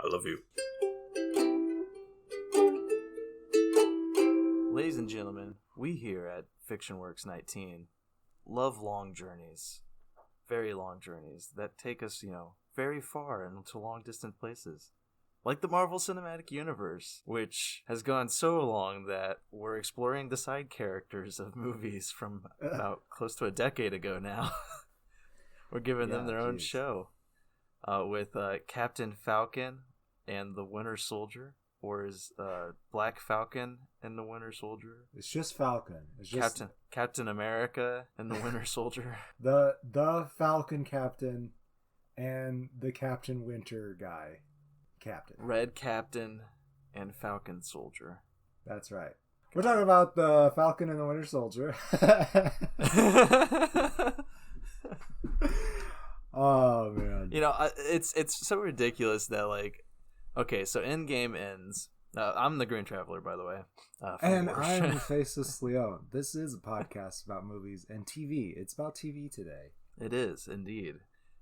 I love you. Ladies and gentlemen, we here at FictionWorks 19 love long journeys. Very long journeys that take us, very far into long distant places. Like the Marvel Cinematic Universe, which has gone so long that we're exploring the side characters of movies from about close to a decade ago now. We're giving them their own show with Captain Falcon and the Winter Soldier, or is Black Falcon and the Winter Soldier? It's just Falcon. It's just Captain America and the Winter Soldier. The Falcon Captain and the Captain Winter guy. Captain. Red Captain and Falcon Soldier. That's right. We're talking about the Falcon and the Winter Soldier. Oh man. It's so ridiculous that okay, so Endgame ends. I'm the Green Traveler, by the way. And I'm the Faceless Leon. This is a podcast about movies and TV. It's about TV today. It is indeed.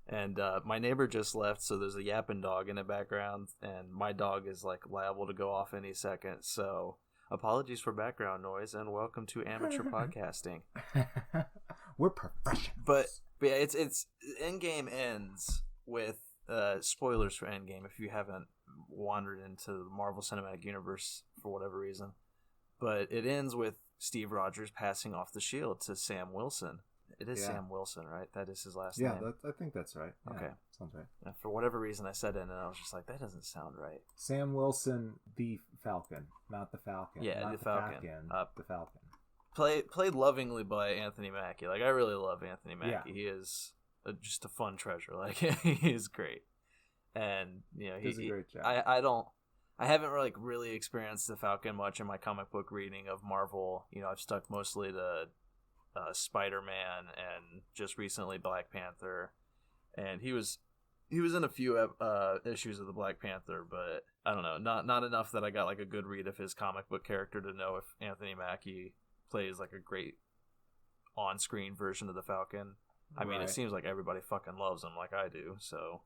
And my neighbor just left, so there's a yapping dog in the background, and my dog is liable to go off any second. So apologies for background noise, and welcome to amateur podcasting. We're professionals. But yeah, it's Endgame ends with spoilers for Endgame if you haven't wandered into the Marvel Cinematic Universe for whatever reason. But it ends with Steve Rogers passing off the shield to Sam Wilson. It is Sam Wilson, right? That is his last name. Yeah, I think that's right. Yeah, okay. Sounds right. Yeah, for whatever reason, I said it, and I was just like, that doesn't sound right. Sam Wilson, the Falcon, not the Falcon. Yeah, not the Falcon. The Falcon. Played lovingly by Anthony Mackie. I really love Anthony Mackie. Yeah. He is just a fun treasure. He is great. And, he does a great job. I haven't really experienced the Falcon much in my comic book reading of Marvel. I've stuck mostly to Spider-Man and just recently Black Panther, and he was in a few issues of the Black Panther, but I don't know, not enough that I got a good read of his comic book character to know if Anthony Mackie plays a great on-screen version of the Falcon. I mean, it seems like everybody fucking loves him like I do, so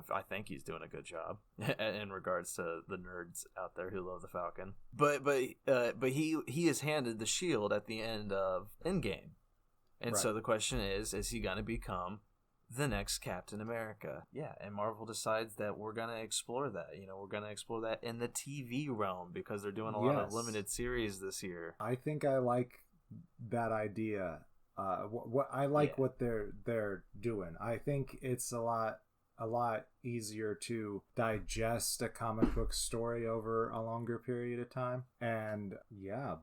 I think he's doing a good job in regards to the nerds out there who love the Falcon. But he is handed the shield at the end of Endgame. And so the question is he going to become the next Captain America? Yeah, and Marvel decides that we're going to explore that. We're going to explore that in the TV realm because they're doing a lot of limited series this year. I think I like that idea. What they're doing. I think it's a lot easier to digest a comic book story over a longer period of time. And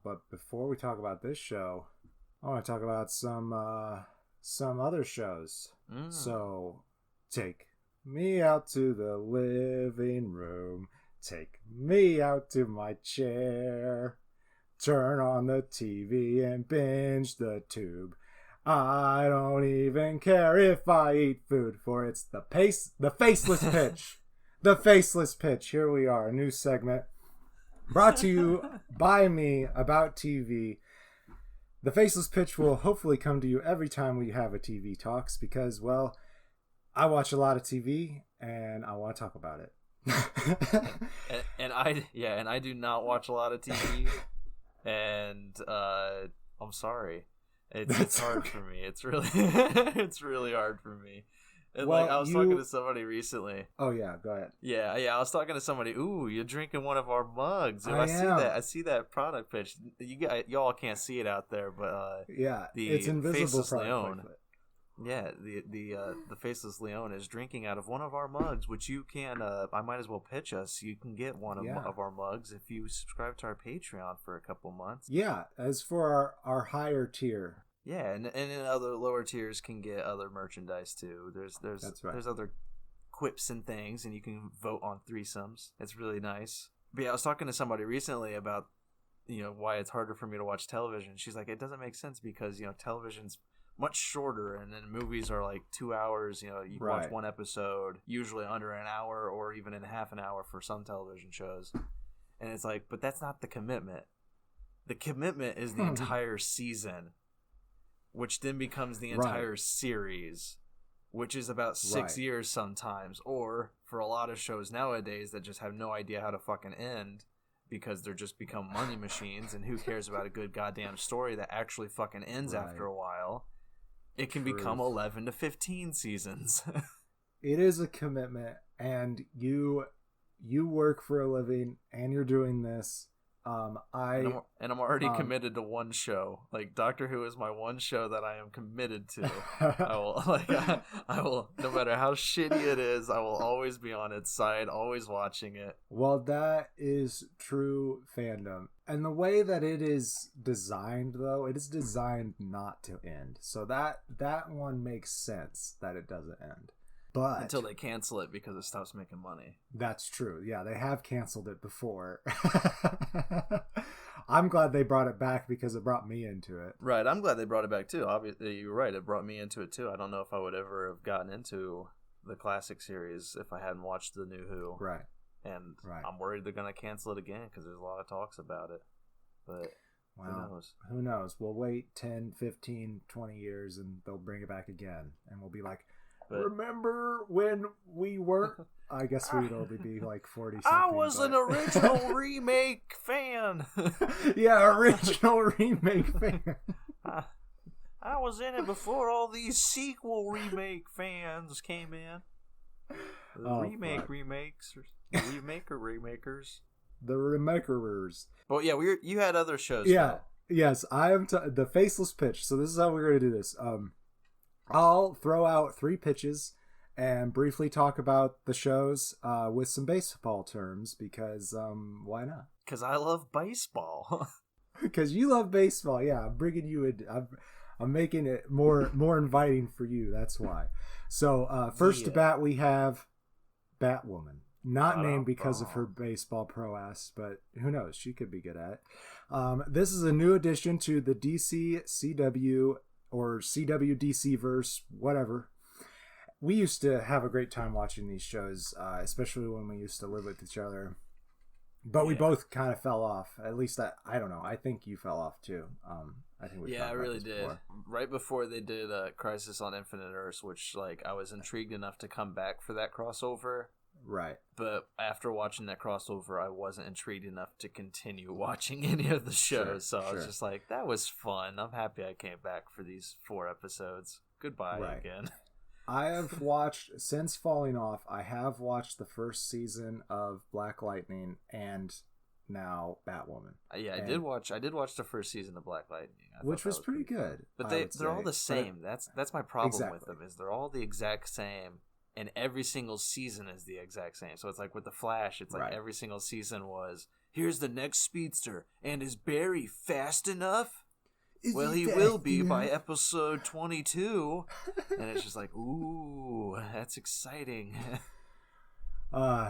but before we talk about this show, I want to talk about some other shows. So take me out to the living room, take me out to my chair, turn on the TV and binge the tube. I don't even care if I eat food, for it's the faceless pitch. The faceless pitch. Here we are, a new segment brought to you by me about TV. The faceless pitch will hopefully come to you every time we have a TV talks because, well, I watch a lot of TV and I want to talk about it. and I do not watch a lot of TV, and I'm sorry. It's hard for me. It's really hard for me. And I was talking to somebody recently. Oh yeah, go ahead. Yeah. I was talking to somebody. Ooh, you're drinking one of our mugs. I am. I see that product pitch. Y'all can't see it out there, but it's invisible Faceless Leon. Yeah, the Faceless Leon is drinking out of one of our mugs, which you can. I might as well pitch us. You can get one of our mugs if you subscribe to our Patreon for a couple months. Yeah, as for our higher tier. Yeah, and in other lower tiers can get other merchandise too. There's other quips and things, and you can vote on threesomes. It's really nice. But yeah, I was talking to somebody recently about why it's harder for me to watch television. She's like, it doesn't make sense because television's much shorter, and then movies are 2 hours. You can watch one episode, usually under an hour or even in half an hour for some television shows. And it's but that's not the commitment. The commitment is the entire season, which then becomes the entire series. which is about 6 Right. years sometimes. Or for a lot of shows nowadays that just have no idea how to fucking end because they're just become money machines, and who cares about a good goddamn story that actually fucking ends Right. after a while. It can become 11 to 15 seasons. It is a commitment, and you work for a living, and you're doing this. And I'm already committed to one show. Like, Doctor Who is my one show that I am committed to. I will, no matter how shitty it is, I will always be on its side, always watching it. Well, that is true fandom. And the way that it is designed, though, it is designed not to end. So that one makes sense that it doesn't end. But until they cancel it because it stops making money. That's true. Yeah, they have canceled it before. I'm glad they brought it back because it brought me into it. Right, I'm glad they brought it back too. Obviously, you're right. It brought me into it too. I don't know if I would ever have gotten into the classic series if I hadn't watched the new Who. Right. And right. I'm worried they're going to cancel it again because there's a lot of talks about it. But who knows? We'll wait 10, 15, 20 years and they'll bring it back again. And we'll be like, remember when we weren't? I guess we'd only be like 40 something. I was an original remake fan. Yeah, original remake fan. I was in it before all these sequel remake fans came in. The remakers. The remakerers. Well, yeah, you had other shows. Yeah, though. Yes, I am the faceless pitch. So this is how we're going to do this. I'll throw out 3 pitches and briefly talk about the shows with some baseball terms because why not? Because I love baseball. Because you love baseball. Yeah, I'm bringing you in. I'm making it more inviting for you. That's why. So first to bat, we have Batwoman. Not named because of her baseball prowess, but who knows? She could be good at it. This is a new addition to the DC CW or CW DC verse, whatever. We used to have a great time watching these shows, especially when we used to live with each other. But we both kind of fell off. At least I don't know. I think you fell off too. I think I really did. Before. Right before they did Crisis on Infinite Earths, which I was intrigued enough to come back for that crossover. Right. But after watching that crossover, I wasn't intrigued enough to continue watching any of the shows. So I was just like, that was fun. I'm happy I came back for these 4 episodes. Goodbye again. I have watched, since falling off, I have watched the first season of Black Lightning and now Batwoman. Yeah, I did watch the first season of Black Lightning. Which was pretty good. But they're all the same. That's my problem with them, is they're all the exact same. And every single season is the exact same. So it's like with The Flash, it's like every single season was, here's the next speedster. And is Barry fast enough? Well, he will be by episode 22. And it's just like, ooh, that's exciting.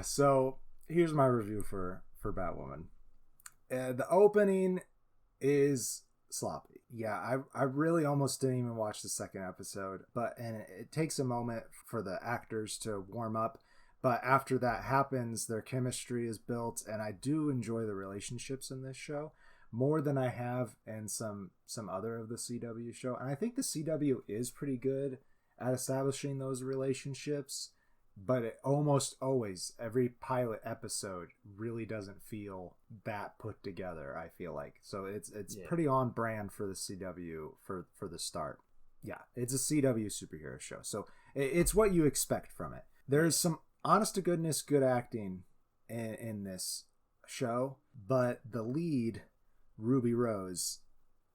So here's my review for Batwoman. The opening is sloppy. Yeah, I really almost didn't even watch the second episode, and it takes a moment for the actors to warm up, but after that happens, their chemistry is built, and I do enjoy the relationships in this show more than I have in some other of the CW show, and I think the CW is pretty good at establishing those relationships, but it almost always, every pilot episode really doesn't feel that put together, I feel like. So it's pretty on brand for the CW for the start. Yeah, it's a CW superhero show. So it's what you expect from it. There's some honest to goodness good acting in this show, but the lead, Ruby Rose,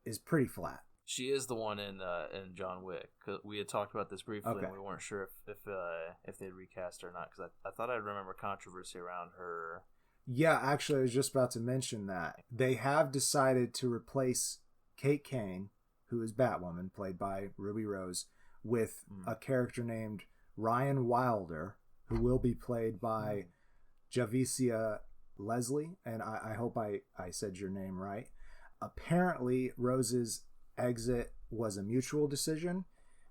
is pretty flat. She is the one in John Wick. We had talked about this briefly, and we weren't sure if they'd recast her or not, because I thought I'd remember controversy around her. Yeah, actually, I was just about to mention that. They have decided to replace Kate Kane, who is Batwoman, played by Ruby Rose, with a character named Ryan Wilder, who will be played by Javicia Leslie, and I hope I said your name right. Apparently, Rose's exit was a mutual decision,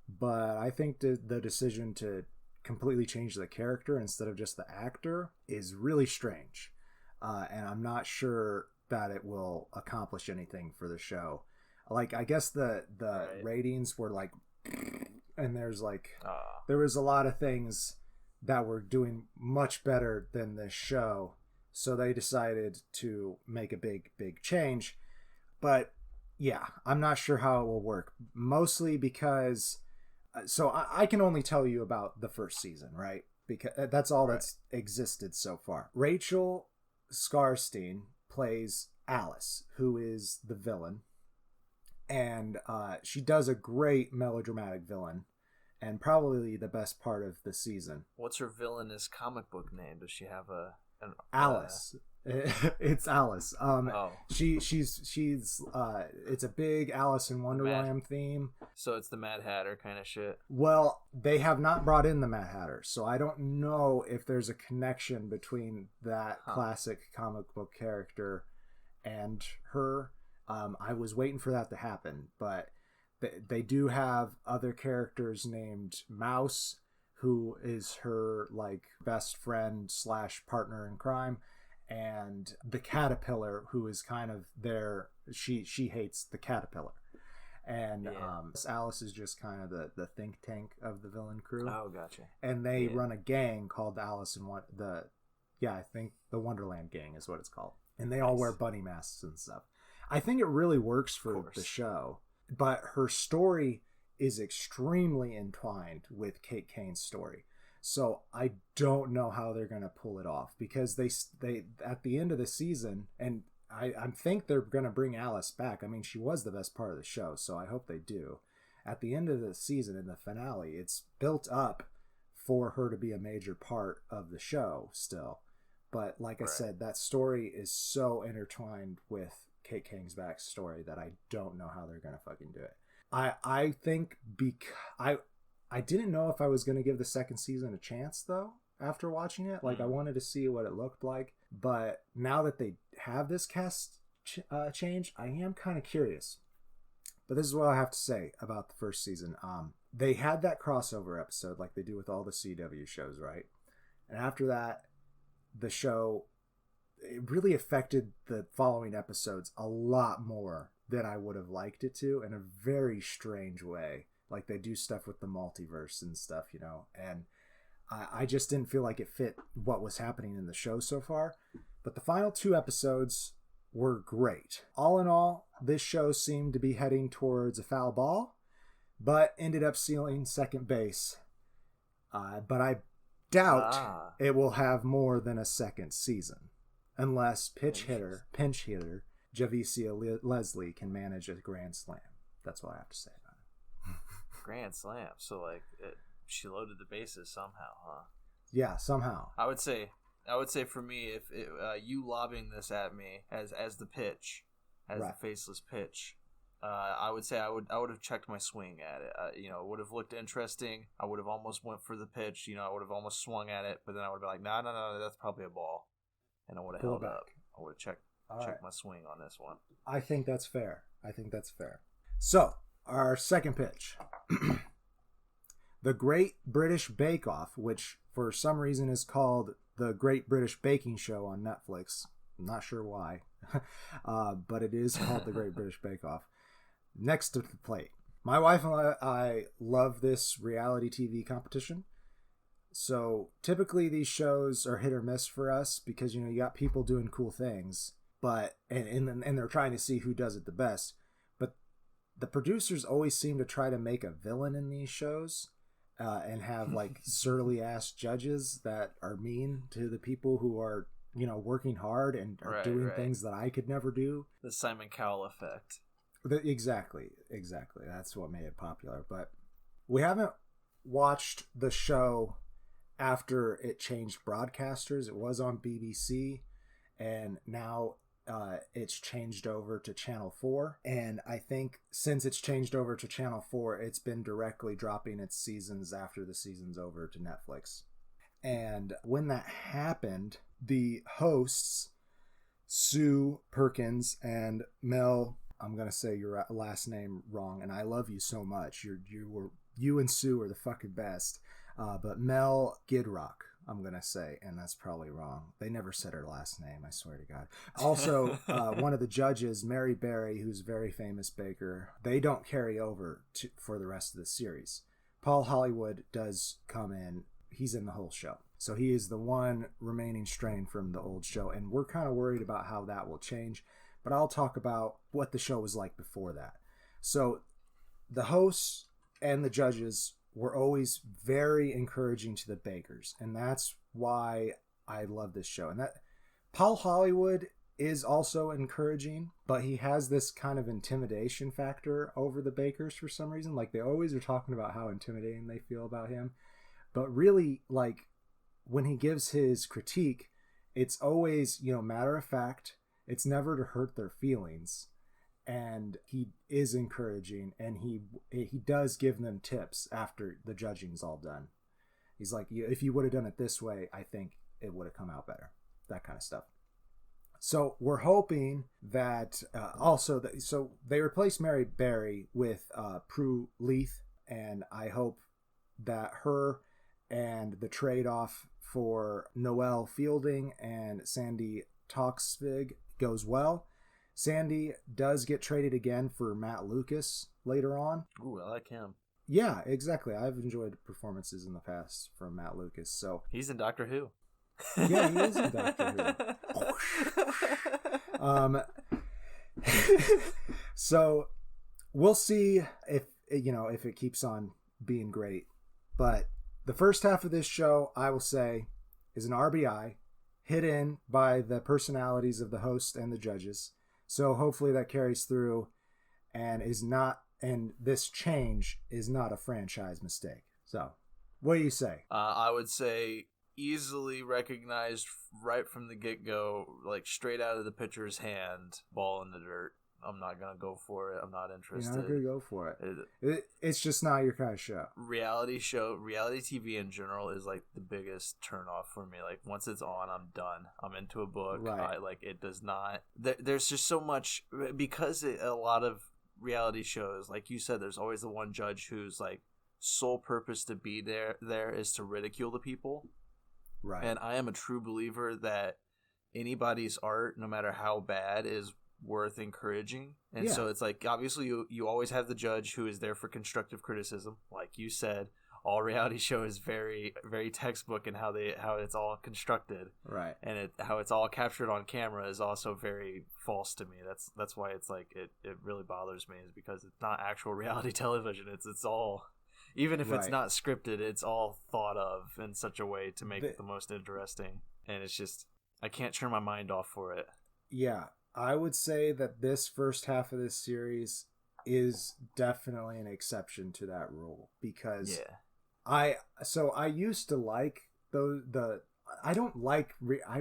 but I think the decision to completely change the character instead of just the actor is really strange, and I'm not sure that it will accomplish anything for the show. Like, I guess the ratings were like and there was a lot of things that were doing much better than this show, so they decided to make a big change. But yeah, I'm not sure how it will work, mostly because I can only tell you about the first season, right? Because that's all that's existed so far. Rachel Skarstein plays Alice, who is the villain, and she does a great melodramatic villain, and probably the best part of the season. What's her villainous comic book name? Does she have Alice? It's Alice. She's it's a big Alice in Wonderland theme. So it's the Mad Hatter kind of shit. Well, they have not brought in the Mad Hatter, so I don't know if there's a connection between that classic comic book character and her. I was waiting for that to happen, but they do have other characters named Mouse, who is her like best friend / partner in crime, and the Caterpillar, who is kind of she hates the Caterpillar, and Alice is just kind of the think tank of the villain crew. Oh, gotcha. And they run a gang called Alice in I think the Wonderland Gang is what it's called, and they all wear bunny masks and stuff. I think it really works for the show, but her story is extremely entwined with Kate Kane's story. So I don't know how they're going to pull it off, because they at the end of the season, and I think they're going to bring Alice back. I mean, she was the best part of the show, so I hope they do. At the end of the season, in the finale, it's built up for her to be a major part of the show still. But like I said, that story is so intertwined with Kate Kane's backstory that I don't know how they're going to fucking do it. I think I didn't know if I was going to give the second season a chance, though, after watching it. Like, I wanted to see what it looked like. But now that they have this cast change, I am kind of curious. But this is what I have to say about the first season. They had that crossover episode like they do with all the CW shows, right? And after that, the show, it really affected the following episodes a lot more than I would have liked it to, in a very strange way. Like, they do stuff with the multiverse and stuff, you know, and I just didn't feel like it fit what was happening in the show so far. But the final 2 episodes were great. All in all, this show seemed to be heading towards a foul ball, but ended up sealing second base. But I doubt it will have more than a second season, unless pinch hitter Javicia Leslie can manage a grand slam. That's what I have to say about it. Grand slam. So like she loaded the bases somehow, huh? Yeah, somehow. I would say for me, if you lobbing this at me as the pitch, the faceless pitch, I would say I would have checked my swing at it. It would have looked interesting. I would have almost went for the pitch. I would have almost swung at it, but then I would have been like, no, that's probably a ball, and I would have held up. I would have checked my swing on this one. I think that's fair. So, our second pitch. The Great British Bake Off, which for some reason is called The Great British Baking Show on Netflix. I'm not sure why, but it is called The Great British Bake Off. Next to the plate. My wife and I love this reality TV competition. So typically these shows are hit or miss for us because, you got people doing cool things, but and they're trying to see who does it the best. But the producers always seem to try to make a villain in these shows. And have like surly ass judges that are mean to the people who are, working hard and are doing things that I could never do. The Simon Cowell effect. Exactly. That's what made it popular. But we haven't watched the show after it changed broadcasters. It was on BBC, and now it's changed over to Channel 4, and I think since it's changed over to Channel 4, it's been directly dropping its seasons after the season's over to Netflix. And when that happened, the hosts, Sue Perkins and Mel, I'm gonna say your last name wrong, and I love you so much. You and Sue are the fucking best. But Mel Gidrock, I'm going to say, and that's probably wrong. They never said her last name, I swear to God. Also, one of the judges, Mary Berry, who's a very famous baker, they don't carry over for the rest of the series. Paul Hollywood does come in. He's in the whole show. So he is the one remaining strain from the old show. And we're kind of worried about how that will change. But I'll talk about what the show was like before that. So the hosts and the judges were always very encouraging to the bakers. And that's why I love this show. And that Paul Hollywood is also encouraging, but he has this kind of intimidation factor over the bakers for some reason. Like, they always are talking about how intimidating they feel about him. But really, like, when he gives his critique, it's always, matter of fact. It's never to hurt their feelings. And he is encouraging, and he does give them tips after the judging's all done. He's like, if you would have done it this way, I think it would have come out better. That kind of stuff. So we're hoping that so they replaced Mary Berry with Prue Leith, and I hope that her and the trade-off for Noelle Fielding and Sandy Toksvig goes well. Sandy does get traded again for Matt Lucas later on. Ooh, I like him. Yeah, exactly. I've enjoyed performances in the past from Matt Lucas. So he's in Doctor Who. Yeah, he is in Doctor Who. So we'll see if it keeps on being great. But the first half of this show, I will say, is an RBI hit in by the personalities of the host and the judges. So hopefully that carries through and this change is not a franchise mistake. So what do you say? I would say easily recognized right from the get-go, like straight out of the pitcher's hand, ball in the dirt. I'm not going to go for it. I'm not interested. You're not going to go for it. It's just not your kind of show. Reality TV in general is like the biggest turnoff for me. Like once it's on, I'm done. I'm into a book. Right. It does not. There's just so much, because a lot of reality shows, like you said, there's always the one judge whose like sole purpose to be there is to ridicule the people. Right. And I am a true believer that anybody's art, no matter how bad, is worth encouraging. And so it's like, obviously you always have the judge who is there for constructive criticism. Like you said, all reality show is very, very textbook in how it's all constructed. Right. And how it's all captured on camera is also very false to me. That's why it's like it really bothers me, is because it's not actual reality television. It's all, even if it's not scripted, it's all thought of in such a way to make it the most interesting. And it's just, I can't turn my mind off for it. Yeah. I would say that this first half of this series is definitely an exception to that rule, because I used to like I've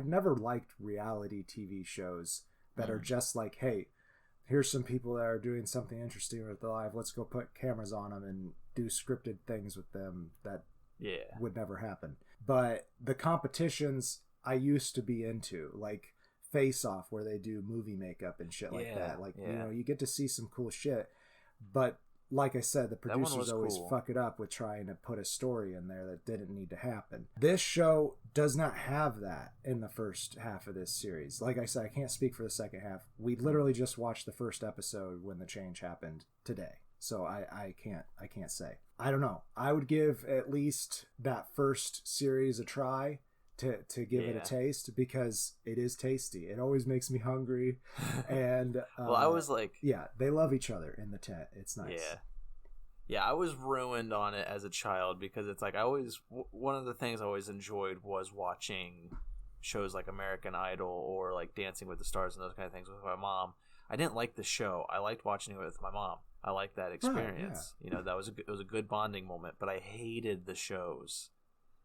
never liked reality TV shows that are just like, hey, here's some people that are doing something interesting with their life. Let's go put cameras on them and do scripted things with them that would never happen. But the competitions I used to be into, like Face Off, where they do movie makeup and shit like that. Like, you get to see some cool shit. But like I said, the producers always fuck it up with trying to put a story in there that didn't need to happen. This show does not have that in the first half of this series. Like I said, I can't speak for the second half. We literally just watched the first episode when the change happened today. So I can't say. I don't know. I would give at least that first series a try to give it a taste, because it is tasty. It always makes me hungry. And well, I was like, they love each other in the tent. It's nice. Yeah, I was ruined on it as a child, because it's like one of the things I always enjoyed was watching shows like American Idol or like Dancing with the Stars and those kind of things with my mom. I didn't like the show. I liked watching it with my mom. I liked that experience. Right, that it was a good bonding moment. But I hated the shows,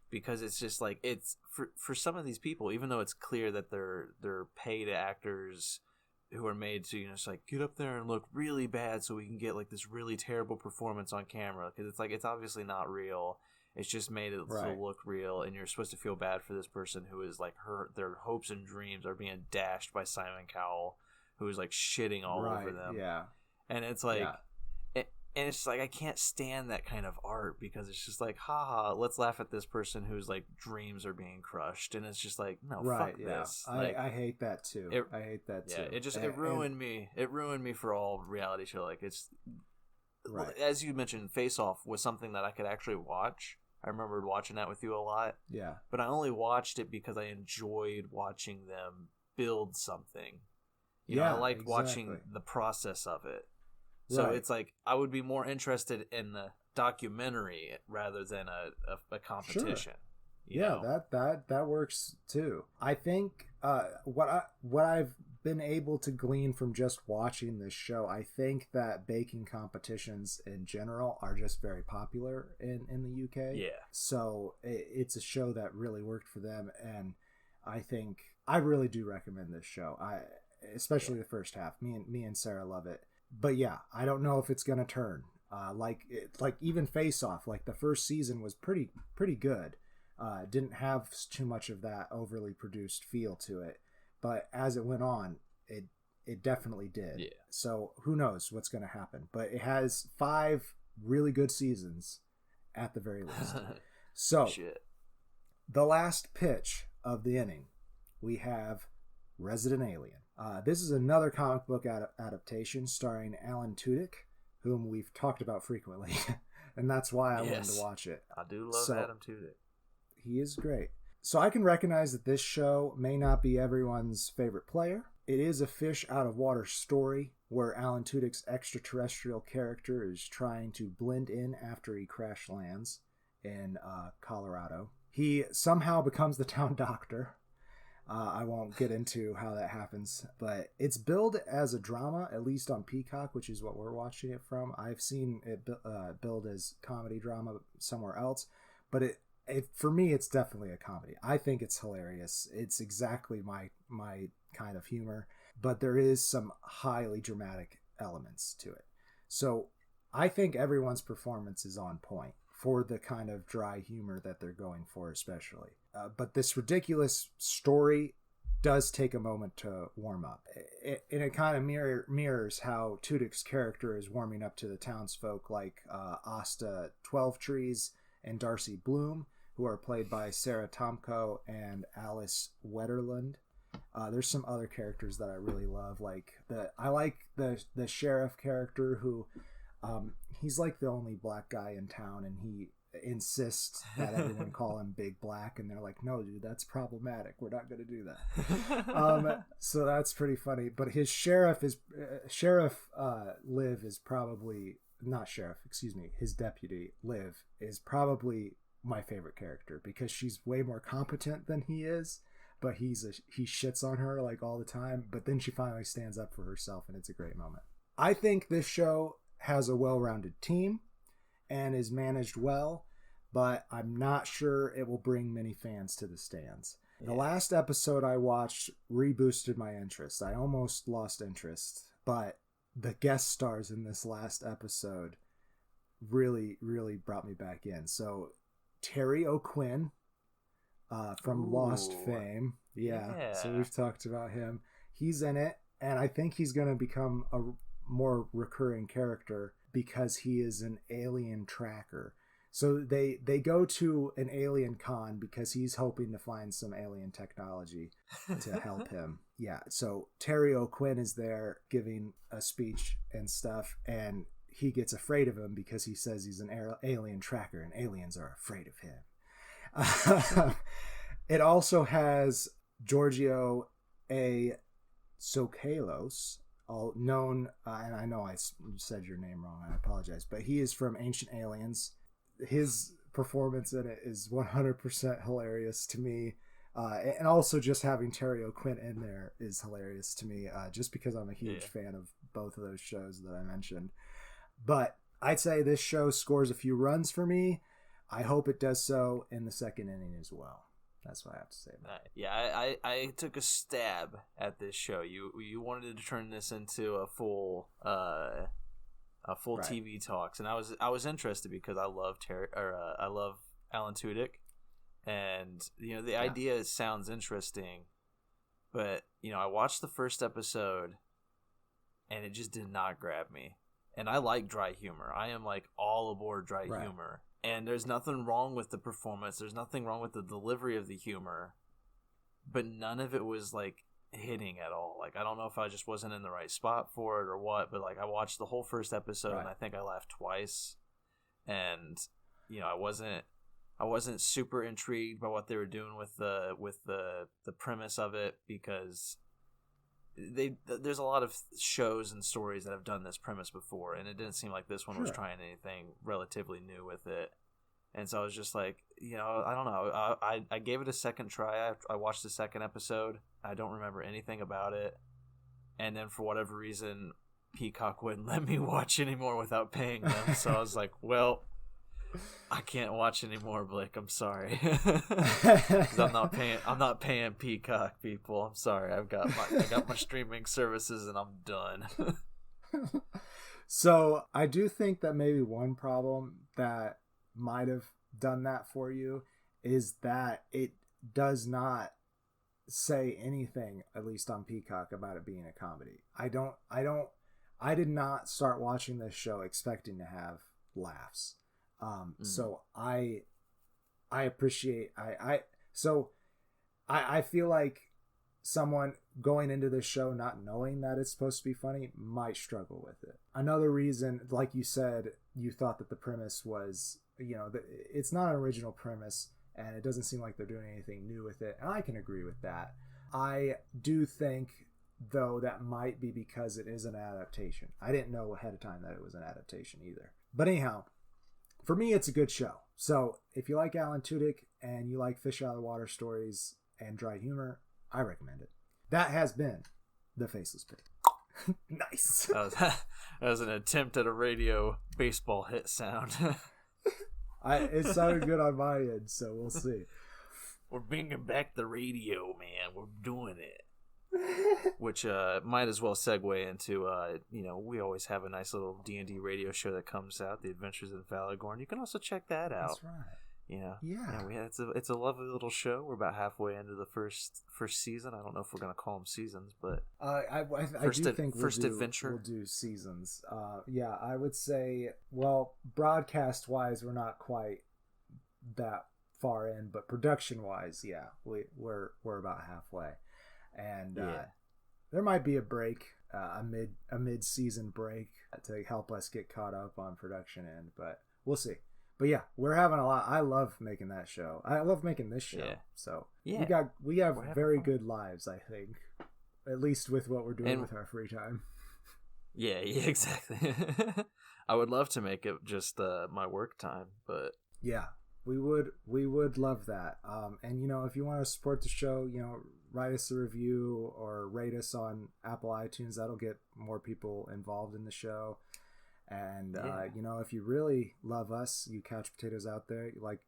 because it's just like, it's for some of these people, even though it's clear that they're paid actors who are made to just like get up there and look really bad so we can get like this really terrible performance on camera, because it's like, it's obviously not real. It's just made it to look real, and you're supposed to feel bad for this person who is like, their hopes and dreams are being dashed by Simon Cowell, who is like shitting all over them. And it's like, and it's like, I can't stand that kind of art, because it's just like, haha, let's laugh at this person whose like dreams are being crushed. And it's just like, no, fuck this. I hate that too. I hate that too. It ruined me. It ruined me for all reality show. Like, it's Right. as you mentioned, Face Off was something that I could actually watch. I remembered watching that with you a lot. Yeah. But I only watched it because I enjoyed watching them build something. You know, I liked watching the process of it. So it's like I would be more interested in the documentary rather than a competition. Sure. You Yeah, know? that works too. I think what I've been able to glean from just watching this show, I think that baking competitions in general are just very popular in the UK. Yeah. So it's a show that really worked for them, and I think I really do recommend this show. Especially the first half. Me and Sarah love it. But yeah, I don't know if it's gonna turn. Like even Face Off, like the first season was pretty good. Didn't have too much of that overly produced feel to it, but as it went on, it definitely did. Yeah. So who knows what's going to happen? But it has 5 really good seasons at the very least. So the last pitch of the inning, we have Resident Alien. This is another comic book adaptation starring Alan Tudyk, whom we've talked about frequently, and that's why I wanted to watch it. I do love Adam Tudyk. He is great. So I can recognize that this show may not be everyone's favorite player. It is a fish out of water story where Alan Tudyk's extraterrestrial character is trying to blend in after he crash lands in Colorado. He somehow becomes the town doctor. I won't get into how that happens, but it's billed as a drama, at least on Peacock, which is what we're watching it from. I've seen it billed as comedy drama somewhere else, but for me, it's definitely a comedy. I think it's hilarious. It's exactly my kind of humor, but there is some highly dramatic elements to it. So I think everyone's performance is on point for the kind of dry humor that they're going for, especially. But this ridiculous story does take a moment to warm up. And it kind of mirrors how Tudyk's character is warming up to the townsfolk like Asta 12 Trees and Darcy Bloom, who are played by Sarah Tomko and Alice Wetterlund. There's some other characters that I really love. I like the sheriff character who he's like the only black guy in town, and he insists that everyone call him Big Black, and they're like, no dude, that's problematic, we're not going to do that. So that's pretty funny. But his Liv is probably not sheriff, excuse me, his deputy Liv is probably my favorite character because she's way more competent than he is, but he shits on her like all the time, but then she finally stands up for herself, and it's a great moment. I think this show has a well-rounded team and is managed well, but I'm not sure it will bring many fans to the stands. The last episode I watched reboosted my interest. I almost lost interest, but the guest stars in this last episode really, really brought me back in. So Terry O'Quinn from Lost fame. Yeah. So we've talked about him. He's in it, and I think he's going to become a more recurring character because he is an alien tracker. So they go to an alien con because he's hoping to find some alien technology to help him. Yeah, so Terry O'Quinn is there giving a speech and stuff, and he gets afraid of him because he says he's an alien tracker and aliens are afraid of him. It also has Giorgio A. Tsoukalos, known, and I know I said your name wrong, I apologize, but he is from Ancient Aliens. His performance in it is 100% hilarious to me, and also just having Terry O'Quinn in there is hilarious to me, just because I'm a huge fan of both of those shows that I mentioned. But I'd say this show scores a few runs for me. I hope it does so in the second inning as well. That's what I have to say about it. Yeah, I took a stab at this show. You wanted to turn this into a full TV talks, and I was interested because I love I love Alan Tudyk, and the idea sounds interesting, but I watched the first episode, and it just did not grab me. And I like dry humor. I am like all aboard dry humor. And there's nothing wrong with the performance. There's nothing wrong with the delivery of the humor. But none of it was like hitting at all. Like, I don't know if I just wasn't in the right spot for it or what, but like I watched the whole first episode and I think I laughed twice, and I wasn't super intrigued by what they were doing with the premise of it, because there's a lot of shows and stories that have done this premise before, and it didn't seem like this one was trying anything relatively new with it. And so I was just like, I don't know. I gave it a second try. I watched the second episode. I don't remember anything about it. And then for whatever reason, Peacock wouldn't let me watch anymore without paying them. So I was like, well, I can't watch anymore, Blake. I'm sorry. 'Cause I'm not paying Peacock, people. I'm sorry. I got my streaming services and I'm done. So I do think that maybe one problem that might have done that for you is that it does not say anything, at least on Peacock, about it being a comedy. I did not start watching this show expecting to have laughs. So I appreciate, I feel like someone going into this show not knowing that it's supposed to be funny might struggle with it. Another reason, like you said, you thought that the premise was, it's not an original premise, and it doesn't seem like they're doing anything new with it, and I can agree with that. I do think, though, that might be because it is an adaptation. I didn't know ahead of time that it was an adaptation either. But anyhow, for me, it's a good show. So if you like Alan Tudyk and you like fish out of the water stories and dry humor, I recommend it. That has been the Faceless Pig. Nice. That was an attempt at a radio baseball hit sound. It sounded good on my end, so we'll see. We're bringing back the radio, man. We're doing it. Which might as well segue into, we always have a nice little D&D radio show that comes out, The Adventures in Falcon. You can also check that out. That's right. Yeah, it's a lovely little show. We're about halfway into the first season. I don't know if we're gonna call them seasons, but I do think adventure. We'll do seasons. I would say, well, broadcast wise, we're not quite that far in, but production wise, yeah, we're about halfway, and there might be a break, a mid season break to help us get caught up on production end, but we'll see. But yeah, we're having a lot. I love making that show. I love making this show. Yeah. So we have very good lives, I think, at least with what we're doing with our free time. Yeah, exactly. I would love to make it just my work time, but yeah, we would love that. And if you want to support the show, write us a review or rate us on Apple iTunes. That'll get more people involved in the show. And if you really love us, you couch potatoes out there, like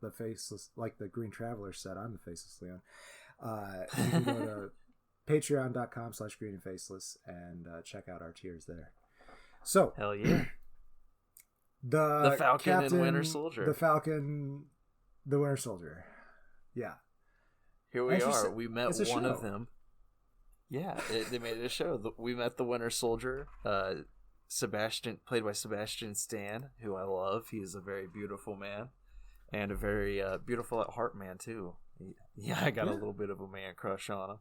the Faceless, like the Green Traveler said, I'm the Faceless Leon. You can go to patreon.com/Green and Faceless and check out our tiers there. So hell yeah, the Falcon Captain, and Winter Soldier, the Falcon, the Winter Soldier. Yeah, here we are. We met one of them. Yeah, they made it a show. We met the Winter Soldier. Sebastian, played by Sebastian Stan, who I love. He is a very beautiful man, and a very beautiful at heart man too. I got a little bit of a man crush on him.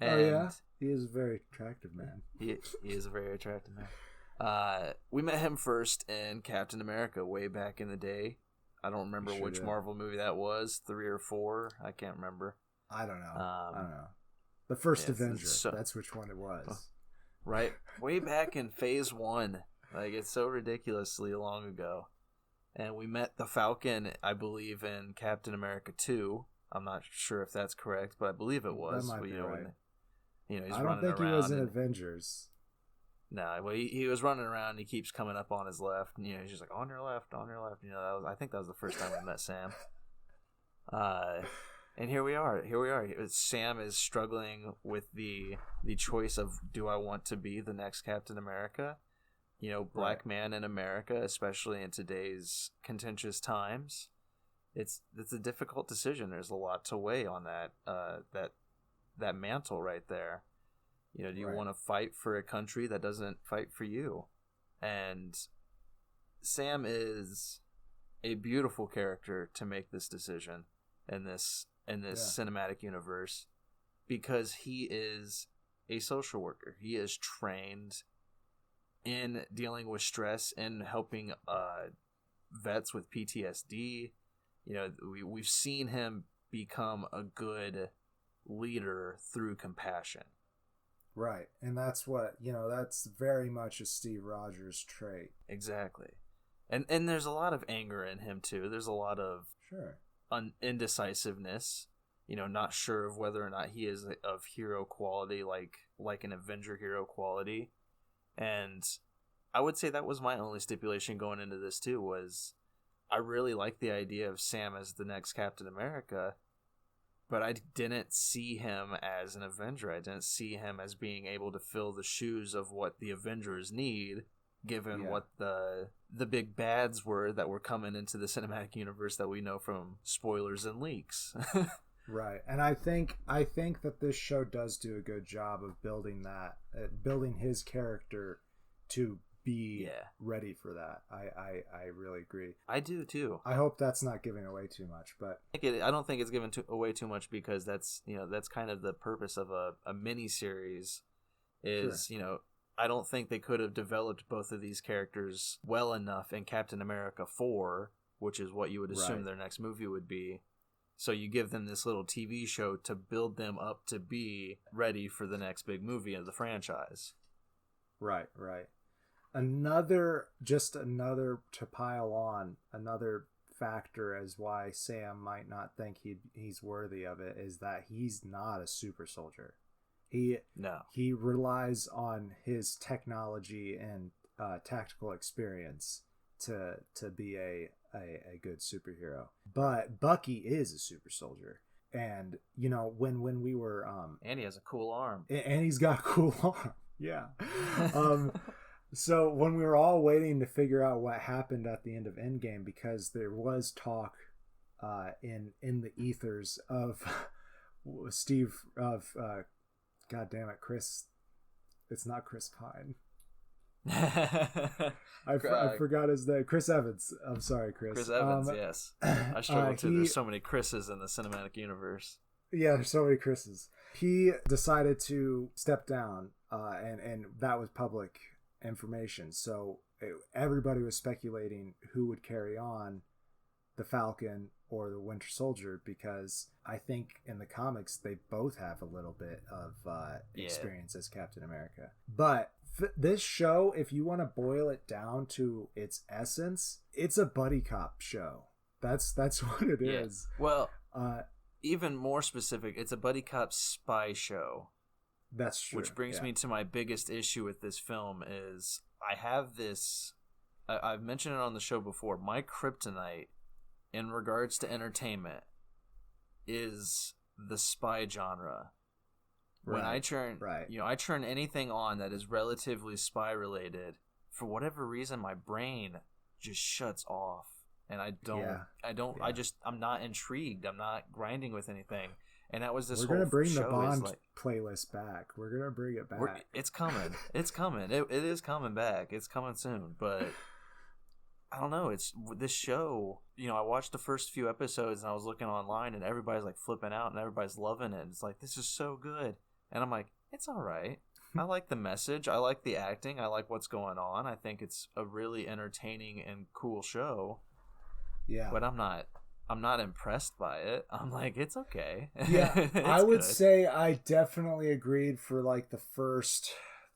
And he is a very attractive man. He is a very attractive man. We met him first in Captain America way back in the day. I don't remember which Marvel movie that was, 3 or 4. I can't remember. I don't know. The first Avenger. That's which one it was. Right, way back in Phase 1, like it's so ridiculously long ago, and we met the Falcon, I believe, in Captain America 2. I'm not sure if that's correct, but I believe it was. That might be right. He's I don't think he was in Avengers. No, well, he was running around. And he keeps coming up on his left, and he's just like on your left, on your left. I think that was the first time we met Sam. And here we are. Sam is struggling with the choice of, do I want to be the next Captain America? Black man in America, especially in today's contentious times. It's a difficult decision. There's a lot to weigh on that mantle right there. Do you want to fight for a country that doesn't fight for you? And Sam is a beautiful character to make this decision in this cinematic universe. because he is a social worker. He is trained in dealing with stress and helping vets with PTSD. You know, we've seen him become a good leader through compassion. Right. And that's what, that's very much a Steve Rogers trait. Exactly. And there's a lot of anger in him too. There's a lot of indecisiveness, not sure of whether or not he is of hero quality, like an Avenger hero quality. And I would say that was my only stipulation going into this too, was I really like the idea of Sam as the next Captain America, but I didn't see him as an Avenger. I didn't see him as being able to fill the shoes of what the Avengers need, given what the big bads were that were coming into the cinematic universe that we know from spoilers and leaks. Right. And I think that this show does do a good job of building his character to be ready for that. I really agree. I do too. I hope that's not giving away too much, but I don't think it's giving away too much, because that's kind of the purpose of a mini series. Is I don't think they could have developed both of these characters well enough in Captain America 4, which is what you would assume their next movie would be. So you give them this little TV show to build them up to be ready for the next big movie of the franchise. Right. Another to pile on, another factor as why Sam might not think he's worthy of it is that he's not a super soldier. He relies on his technology and tactical experience to be a good superhero. But Bucky is a super soldier, and when we were and he has a cool arm, and he's got a cool arm. Yeah. So when we were all waiting to figure out what happened at the end of Endgame, because there was talk in the ethers of God damn it, Chris. It's not Chris Pine. I forgot his name. Chris Evans. I'm sorry, Chris. Chris Evans, yes. I struggle too. There's so many Chris's in the cinematic universe. Yeah, there's so many Chris's. He decided to step down, and that was public information. So everybody was speculating who would carry on the Falcon or the Winter Soldier, because I think in the comics they both have a little bit of experience as Captain America. But this show, if you want to boil it down to its essence, it's a buddy cop show. That's what it is. Well, even more specific, it's a buddy cop spy show. That's true. Which brings me to my biggest issue with this film is I have this... I've mentioned it on the show before. My kryptonite in regards to entertainment is the spy genre. When I turn anything on that is relatively spy related, for whatever reason my brain just shuts off, and I'm not intrigued. I'm not grinding with anything. And that was this. We're gonna bring the Bond playlist back. We're gonna bring it back. It's coming. It's coming. It is coming back. It's coming soon. But I don't know. It's this show. I watched the first few episodes and I was looking online and everybody's like flipping out and everybody's loving it. It's like, this is so good. And I'm like, it's all right. I like the message. I like the acting. I like what's going on. I think it's a really entertaining and cool show. Yeah. But I'm not impressed by it. I'm like, it's okay. Yeah. I would say I definitely agreed for like the first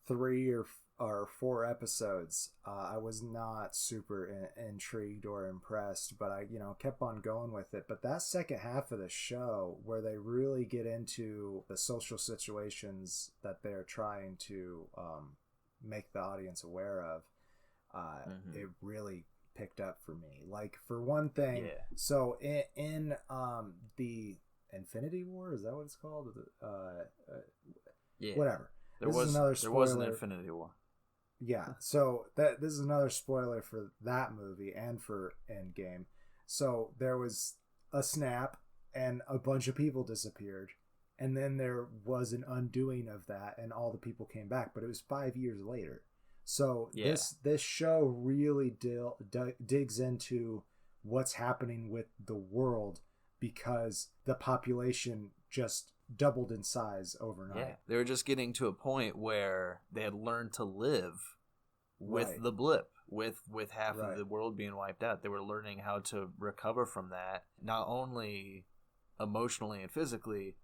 3 or 4 episodes. I was not super intrigued or impressed, but I kept on going with it. But that second half of the show, where they really get into the social situations that they're trying to make the audience aware of, it really picked up for me. Like, for one thing, so in the Infinity War, is that what it's called? Whatever. There was an Infinity War. Yeah, so this is another spoiler for that movie and for Endgame. So there was a snap and a bunch of people disappeared, and then there was an undoing of that and all the people came back, but it was 5 years later. So this show really digs into what's happening with the world, because the population just doubled in size overnight. Yeah, they were just getting to a point where they had learned to live with the blip, with half of the world being wiped out. They were learning how to recover from that, not only emotionally and physically,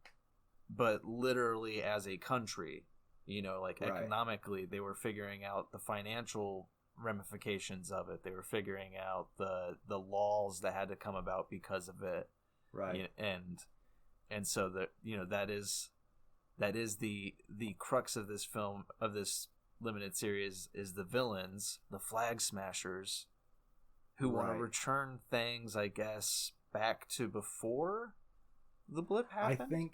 but literally as a country. Economically, they were figuring out the financial ramifications of it. They were figuring out the laws that had to come about because of it. Right. And so that is the crux of this film, of this limited series, is the villains, the Flag Smashers, who want to return things, I guess, back to before the blip happened.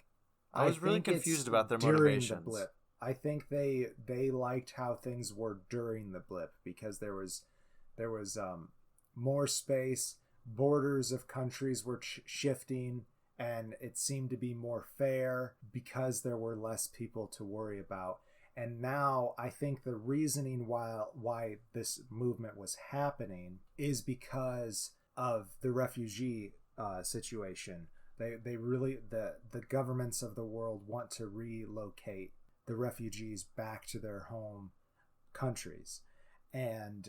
I was really confused about their motivations. The blip. I think they liked how things were during the blip, because there was more space, borders of countries were shifting, and it seemed to be more fair because there were less people to worry about. And now I think the reasoning why this movement was happening is because of the refugee situation. They really, the governments of the world want to relocate the refugees back to their home countries. And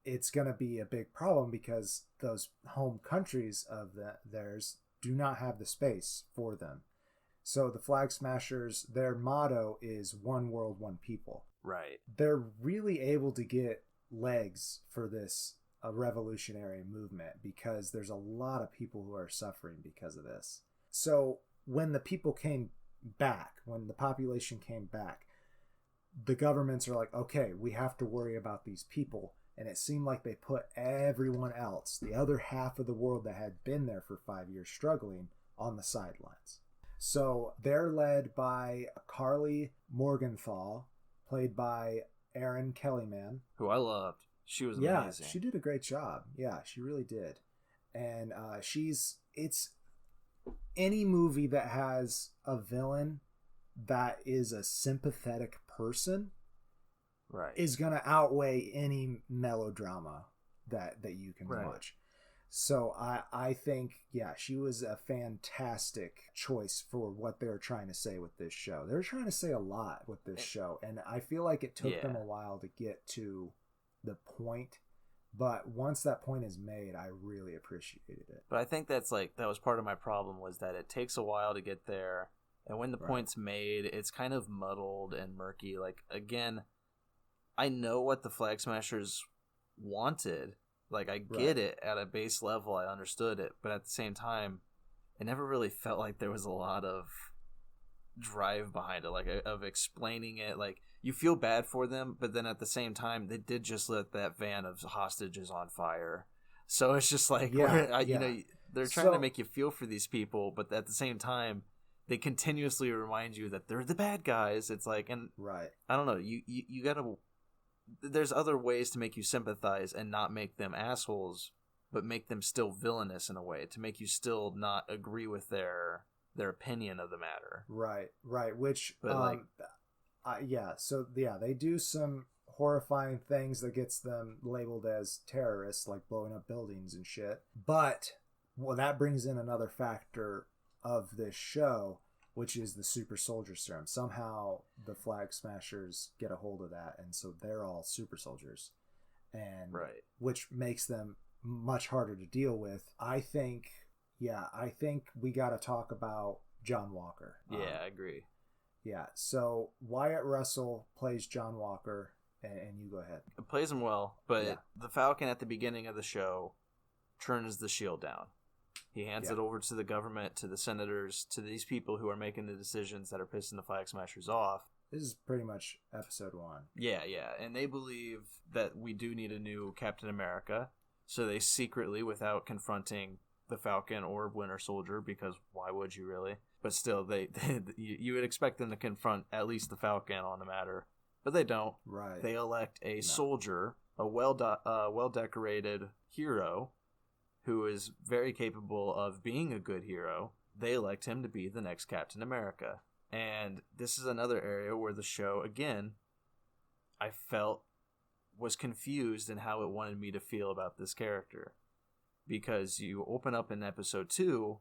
it's going to be a big problem because those home countries of theirs do not have the space for them. So the Flag Smashers, their motto is one world, one people. Right. They're really able to get legs for this revolutionary movement because there's a lot of people who are suffering because of this. So when the people came back, when the population came back, the governments are like, okay, we have to worry about these people. And it seemed like they put everyone else, the other half of the world that had been there for 5 years struggling, on the sidelines. So they're led by Carly Morgenthau, played by Erin Kellyman, who I loved. She was amazing. Yeah, she did a great job. Yeah, she really did. And it's any movie that has a villain that is a sympathetic person, right, is going to outweigh any melodrama that you can watch. So I think, yeah, she was a fantastic choice for what they're trying to say with this show. They're trying to say a lot with this show, and I feel like it took them a while to get to the point. But once that point is made, I really appreciated it. But I think that was part of my problem, was that it takes a while to get there. And when the point's made, it's kind of muddled and murky. Like, again, I know what the Flag Smashers wanted. Like, I get it at a base level. I understood it. But at the same time, it never really felt like there was a lot of drive behind it, like, of explaining it. Like, you feel bad for them, but then at the same time, they did just let that van of hostages on fire. So it's just like, you know, they're trying to make you feel for these people, but at the same time, they continuously remind you that they're the bad guys. It's like, and I don't know, you gotta, there's other ways to make you sympathize and not make them assholes, but make them still villainous in a way, to make you still not agree with their opinion of the matter. Right. Which, but they do some horrifying things that gets them labeled as terrorists, like blowing up buildings and shit. But, well, that brings in another factor of this show, which is the super soldier serum. Somehow the Flag Smashers get a hold of that, and so they're all super soldiers, and which makes them much harder to deal with. I think we got to talk about John Walker. Yeah, I agree. Yeah, so Wyatt Russell plays John Walker, and you go ahead. It plays him well, but the Falcon at the beginning of the show turns the shield down. He hands it over to the government, to the senators, to these people who are making the decisions that are pissing the Flag Smashers off. This is pretty much episode 1. Yeah, and they believe that we do need a new Captain America, so they secretly, without confronting the Falcon or Winter Soldier, because why would you really? But still, you would expect them to confront at least the Falcon on the matter, but they don't. Right. They elect a soldier, a well-decorated hero, who is very capable of being a good hero. They elect him to be the next Captain America. And this is another area where the show, again, I felt was confused in how it wanted me to feel about this character. Because you open up in episode 2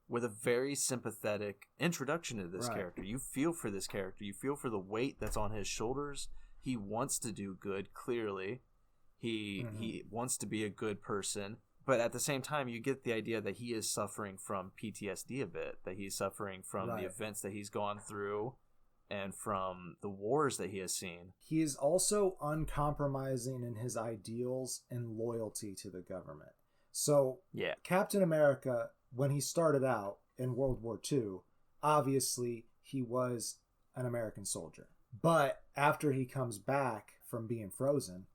with a very sympathetic introduction to this Right. character. You feel for this character. You feel for the weight that's on his shoulders. He wants to do good, clearly. He wants to be a good person. But at the same time, you get the idea that he is suffering from PTSD a bit, that he's suffering from the events that he's gone through and from the wars that he has seen. He is also uncompromising in his ideals and loyalty to the government. So, yeah. Captain America, when he started out in World War II, obviously he was an American soldier. But after he comes back from being frozen,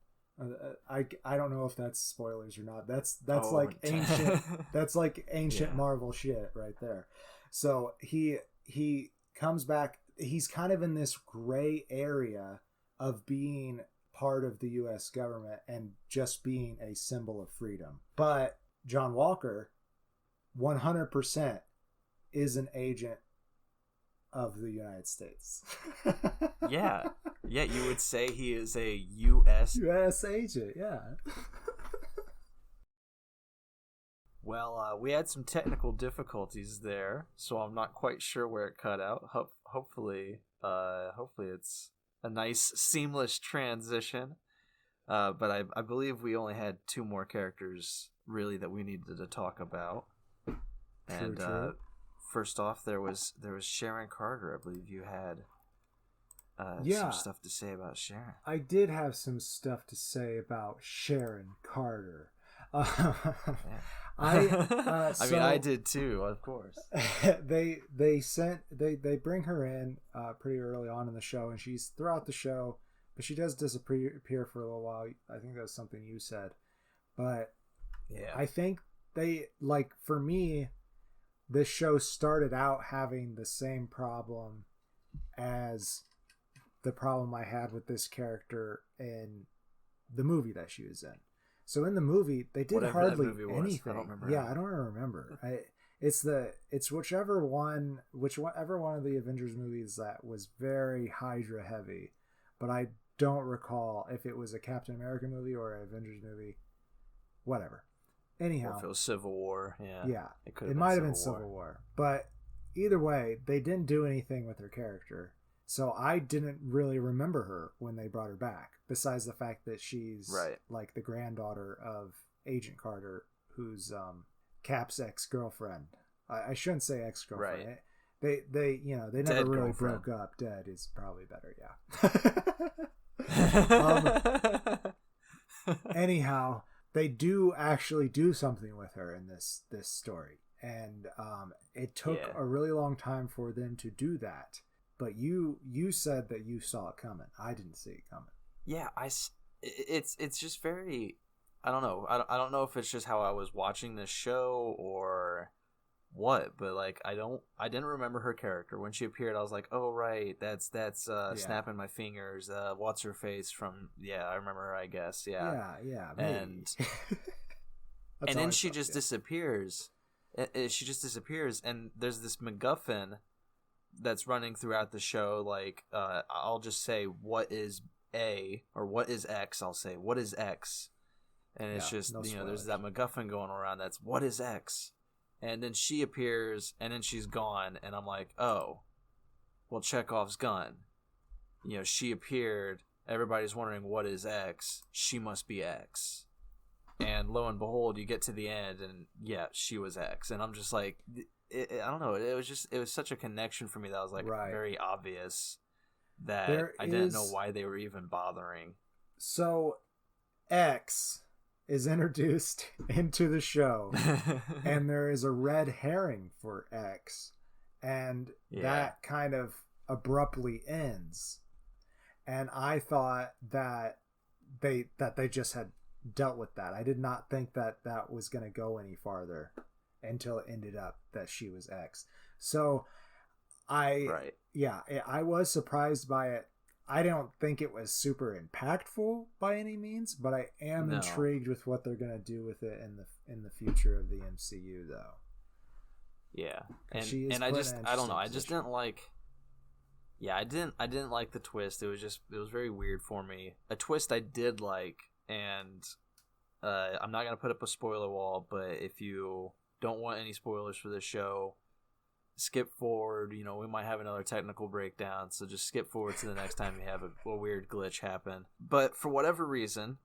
I don't know if that's spoilers or not. That's like ancient. That's like ancient Marvel shit right there. So he comes back. He's kind of in this gray area of being part of the U.S. government and just being a symbol of freedom. But John Walker, 100%, is an agent of the United States. Yeah, you would say he is a U.S. agent, yeah. Well, we had some technical difficulties there, so I'm not quite sure where it cut out. Hopefully it's a nice, seamless transition. But I believe we only had 2 more characters, really, that we needed to talk about. True. First off, there was Sharon Carter. I believe you had some stuff to say about Sharon. I did have some stuff to say about Sharon Carter. I mean, I did too, of course. They bring her in pretty early on in the show, and she's throughout the show, but she does disappear for a little while. I think that's something you said, but yeah, I think they, like, for me, this show started out having the same problem as the problem I had with this character in the movie that she was in. So in the movie, they did hardly anything. I don't remember. It's whichever one of the Avengers movies that was very Hydra heavy, but I don't recall if it was a Captain America movie or an Avengers movie. Whatever. Anyhow, or if it was Civil War, yeah, it might have been Civil War. But either way, they didn't do anything with her character, so I didn't really remember her when they brought her back. Besides the fact that she's like the granddaughter of Agent Carter, who's Cap's ex-girlfriend. I shouldn't say ex-girlfriend. Right. They never Dead really girlfriend. broke up. Dead is probably better. Yeah. Anyhow. They do actually do something with her in this story, and it took a really long time for them to do that. But you said that you saw it coming. I didn't see it coming. Yeah, it's just very, I don't know. I don't know if it's just how I was watching this show or what, but like I didn't remember her character when she appeared. I was like, oh right, that's snapping my fingers. What's her face from? Yeah, I remember her. I guess. Yeah. And and then she just disappears. She just disappears, and there's this MacGuffin that's running throughout the show. Like, I'll just say, what is A or what is X? I'll say, what is X? And it's just there's that MacGuffin going around. That's what is X. And then she appears, and then she's gone, and I'm like, oh, well, Chekhov's gun. She appeared, everybody's wondering what is X, she must be X. And lo and behold, you get to the end, and yeah, she was X. And I'm just like, I don't know, it was such a connection for me that was like very obvious that I didn't know why they were even bothering. So, X is introduced into the show, and there is a red herring for X, and that kind of abruptly ends. And I thought that they just had dealt with that. I did not think that was going to go any farther until it ended up that she was X. So I was surprised by it. I don't think it was super impactful by any means, but I am intrigued with what they're going to do with it in the future of the MCU, though. Yeah, and I don't know. I just didn't like. Yeah, I didn't like the twist. It was very weird for me. A twist I did like, and I'm not gonna put up a spoiler wall, but if you don't want any spoilers for this show, skip forward. You know, we might have another technical breakdown, so just skip forward to the next time you have a weird glitch happen. But for whatever reason,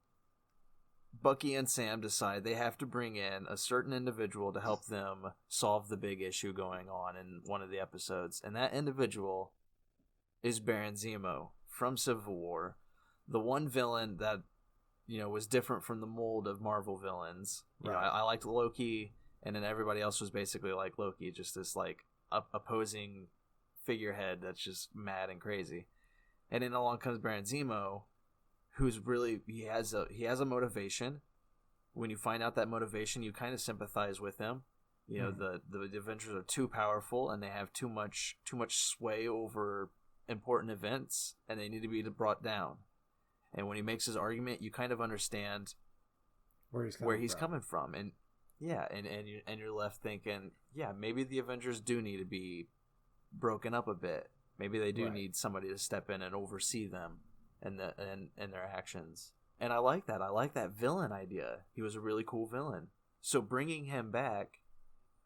Bucky and Sam decide they have to bring in a certain individual to help them solve the big issue going on in one of the episodes. And that individual is Baron Zemo from Civil War, the one villain that, you know, was different from the mold of Marvel villains. You know, I liked Loki, and then everybody else was basically like Loki, just this like opposing figurehead that's just mad and crazy. And then along comes Baron Zemo, who's really he has a motivation. When you find out that motivation, you kind of sympathize with him. You know, the Avengers are too powerful and they have too much sway over important events, and they need to be brought down. And when he makes his argument, you kind of understand where he's coming from. And yeah, and you're left thinking, yeah, maybe the Avengers do need to be broken up a bit. Maybe they do need somebody to step in and oversee them and their actions. And I like that. I like that villain idea. He was a really cool villain. So bringing him back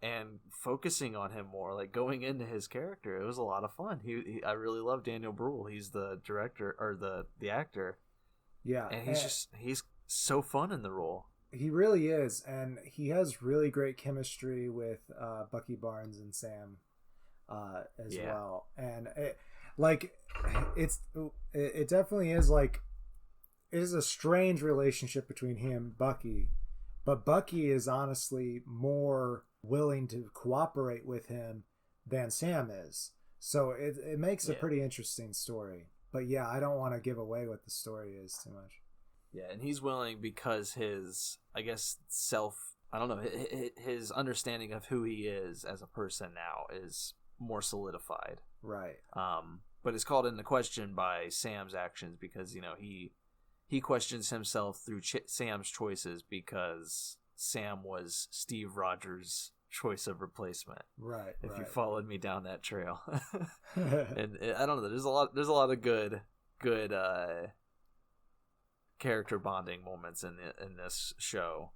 and focusing on him more, like going into his character, it was a lot of fun. I really love Daniel Bruhl. He's the director or the actor. Yeah, and he's so fun in the role. He really is, and he has really great chemistry with Bucky Barnes and Sam as well. And it definitely is like, it is a strange relationship between him and Bucky, but Bucky is honestly more willing to cooperate with him than Sam is. So it makes a pretty interesting story. But yeah, I don't want to give away what the story is too much. Yeah, and he's willing because his, I guess, his understanding of who he is as a person now is more solidified. Right. But it's called into question by Sam's actions because, you know, he questions himself through Sam's choices because Sam was Steve Rogers' choice of replacement. Right. If you followed me down that trail. And I don't know, there's a lot of good character bonding moments in this show.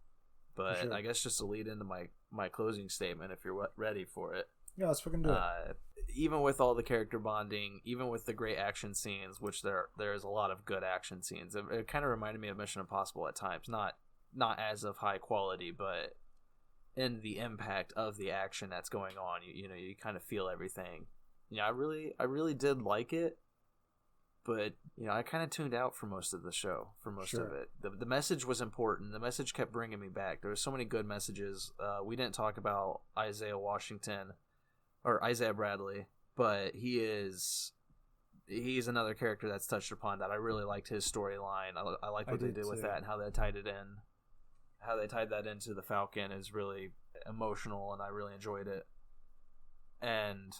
But sure. I guess just to lead into my closing statement, if you're ready for it. Yeah, let's fucking do it. Even with all the character bonding, even with the great action scenes, which there is a lot of good action scenes, it kind of reminded me of Mission Impossible at times. Not as of high quality, but in the impact of the action that's going on, you know, you kind of feel everything. Yeah, I really did like it, but you know, I kind of tuned out for most of the show, for most of it. The message was important. The message kept bringing me back. There were so many good messages. We didn't talk about Isaiah Bradley, but he's another character that's touched upon that I really liked his storyline. I liked what they did with that and how they tied it in. How they tied that into the Falcon is really emotional, and I really enjoyed it. And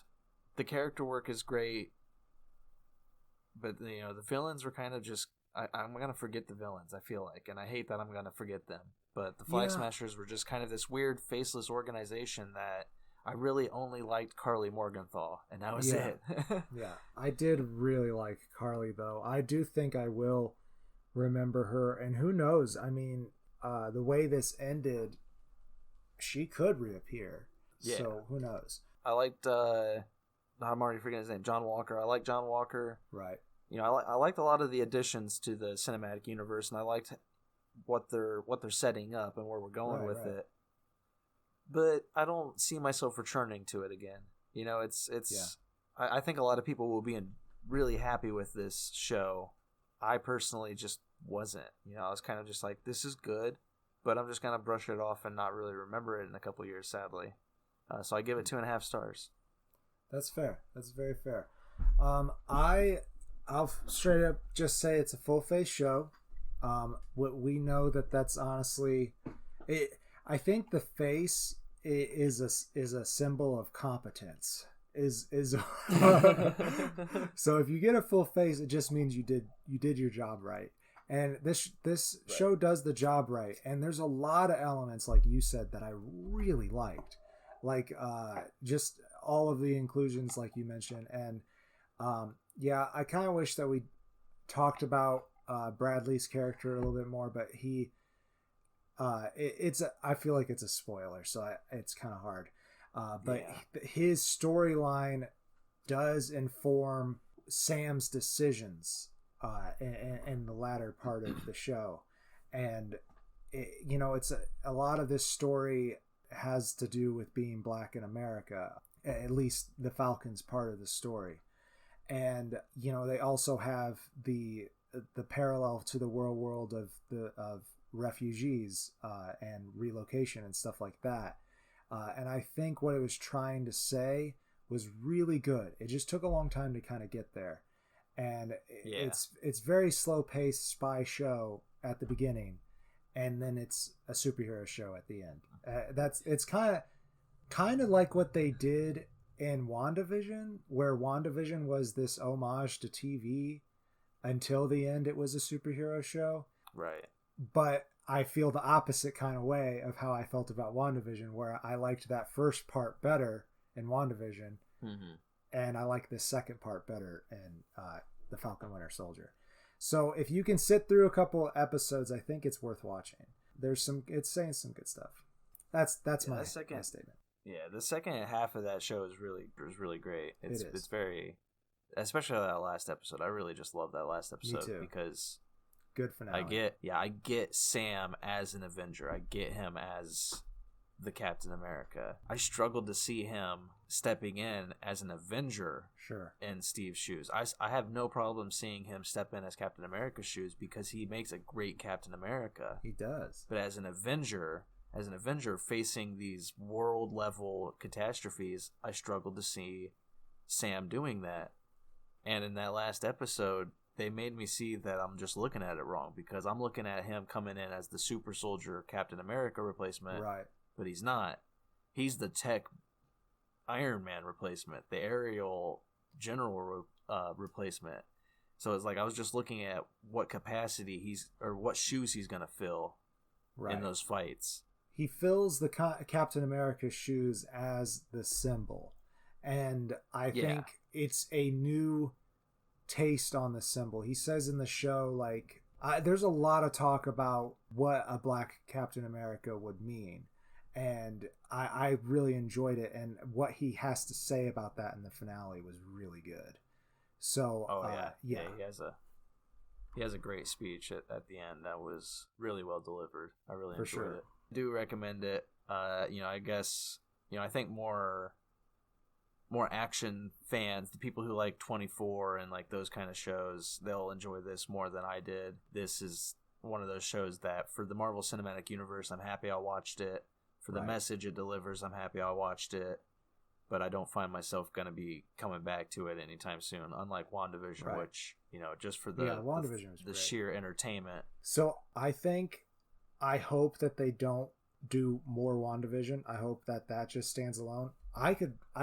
the character work is great, but you know, the villains were kind of just I'm gonna forget the villains, I feel like, and I hate that I'm gonna forget them. But the Flag Smashers were just kind of this weird faceless organization that I really only liked Carly Morgenthau, and that was it. Yeah, I did really like Carly, though. I do think I will remember her, and who knows? I mean, the way this ended, she could reappear. Yeah. So who knows? I liked. I'm already forgetting his name. John Walker. I like John Walker. Right. You know, I liked a lot of the additions to the cinematic universe, and I liked what they're setting up and where we're going with it. But I don't see myself returning to it again. You know, it's. Yeah. I think a lot of people will be really happy with this show. I personally just wasn't. You know, I was kind of just like, this is good, but I'm just gonna brush it off and not really remember it in a couple years, sadly. So I give it 2.5 stars. That's fair. That's very fair. I'll straight up just say it's a full face show. We know that's honestly it. I think the face is a symbol of competence. So if you get a full face, it just means you did your job right. And this show does the job right. And there's a lot of elements, like you said, that I really liked, like just all of the inclusions, like you mentioned. And I kind of wish that we talked about Bradley's character a little bit more, but I feel like it's a spoiler, so it's kind of hard. But his storyline does inform Sam's decisions in the latter part of the show. And, it's a lot of this story has to do with being black in America, at least the Falcon's part of the story. And, they also have the parallel to the world of refugees and relocation and stuff like that. And I think what it was trying to say was really good. It just took a long time to kind of get there. And it's very slow paced spy show at the beginning, and then it's a superhero show at the end. It's kind of like what they did in WandaVision, where WandaVision was this homage to TV. Until the end, it was a superhero show. Right. But I feel the opposite kind of way of how I felt about WandaVision, where I liked that first part better in WandaVision, and I like the second part better in The Falcon Winter Soldier. So if you can sit through a couple episodes, I think it's worth watching. It's saying some good stuff. That's my statement. Yeah, the second half of that show is really great. It's very, especially that last episode. I really just love that last episode. Me too. Because good finale. I get Sam as an Avenger. I get him as the Captain America. I struggled to see him stepping in as an Avenger. Sure. In Steve's shoes. I have no problem seeing him step in as Captain America's shoes because he makes a great Captain America. He does. But as an Avenger facing these world level catastrophes, I struggled to see Sam doing that. And in that last episode, they made me see that I'm just looking at it wrong, because I'm looking at him coming in as the super soldier Captain America replacement. Right. But he's not. He's the tech Iron Man replacement, the aerial general replacement. So it's like I was just looking at what capacity what shoes he's going to fill in those fights. He fills the Captain America's shoes as the symbol. And I think it's a new taste on the symbol. He says in the show, like, there's a lot of talk about what a black Captain America would mean. And I really enjoyed it. And what he has to say about that in the finale was really good. So, he has a great speech at the end that was really well delivered. I really enjoyed it. I do recommend it. I guess, I think more action fans, the people who like 24 and like those kind of shows, they'll enjoy this more than I did. This is one of those shows that for the Marvel Cinematic Universe, I'm happy I watched it. For the message it delivers, I'm happy I watched it. But I don't find myself going to be coming back to it anytime soon, unlike WandaVision, which, just for the sheer entertainment. So I hope that they don't do more WandaVision. I hope that just stands alone. I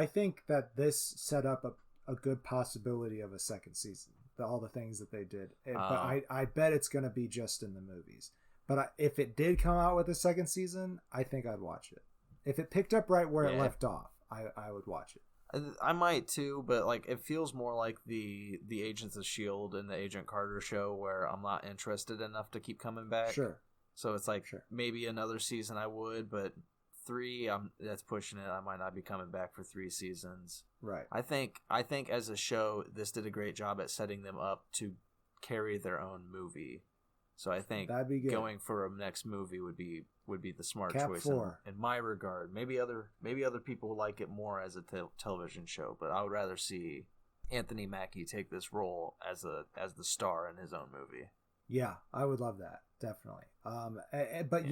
think that this set up a good possibility of a second season, all the things that they did. But I bet it's going to be just in the movies. But if it did come out with a second season, I think I'd watch it. If it picked up right where it left off, I would watch it. I might too, but like it feels more like the Agents of S.H.I.E.L.D. and the Agent Carter show, where I'm not interested enough to keep coming back. Sure. So it's like maybe another season I would, but 3, that's pushing it. I might not be coming back for 3 seasons. Right. I think as a show, this did a great job at setting them up to carry their own movie. So I think going for a next movie would be the smart choice in my regard. Maybe other people like it more as a television show, but I would rather see Anthony Mackie take this role as the star in his own movie. Yeah, I would love that, definitely. But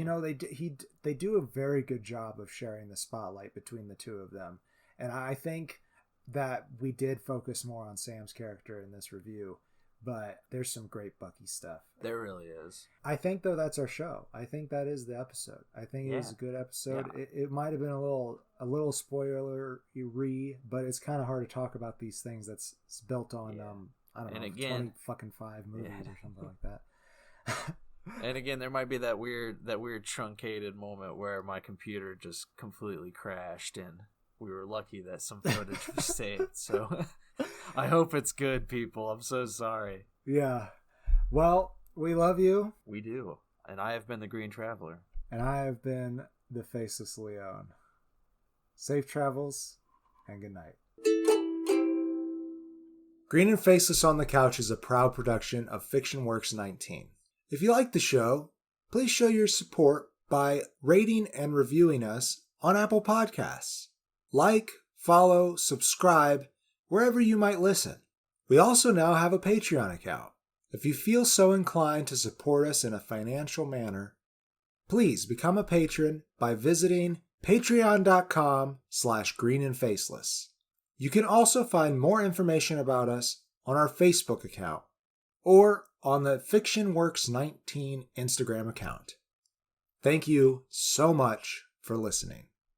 they do a very good job of sharing the spotlight between the two of them, and I think that we did focus more on Sam's character in this review. But there's some great Bucky stuff. There really is. I think, though, that's our show. I think that is the episode. I think it was a good episode. Yeah. It might have been a little spoiler-y, but it's kind of hard to talk about these things that's built on, I don't know, 25 movies or something like that. And again, there might be that weird truncated moment where my computer just completely crashed, and we were lucky that some footage was saved. So I hope it's good, people. I'm so sorry. Yeah. Well, we love you. We do. And I have been the Green Traveler. And I have been the Faceless Leon. Safe travels, and good night. Green and Faceless on the Couch is a proud production of FictionWorks 19. If you like the show, please show your support by rating and reviewing us on Apple Podcasts. Like, follow, subscribe, wherever you might listen. We also now have a Patreon account. If you feel so inclined to support us in a financial manner, please become a patron by visiting patreon.com/greenandfaceless. You can also find more information about us on our Facebook account or on the FictionWorks 19 Instagram account. Thank you so much for listening.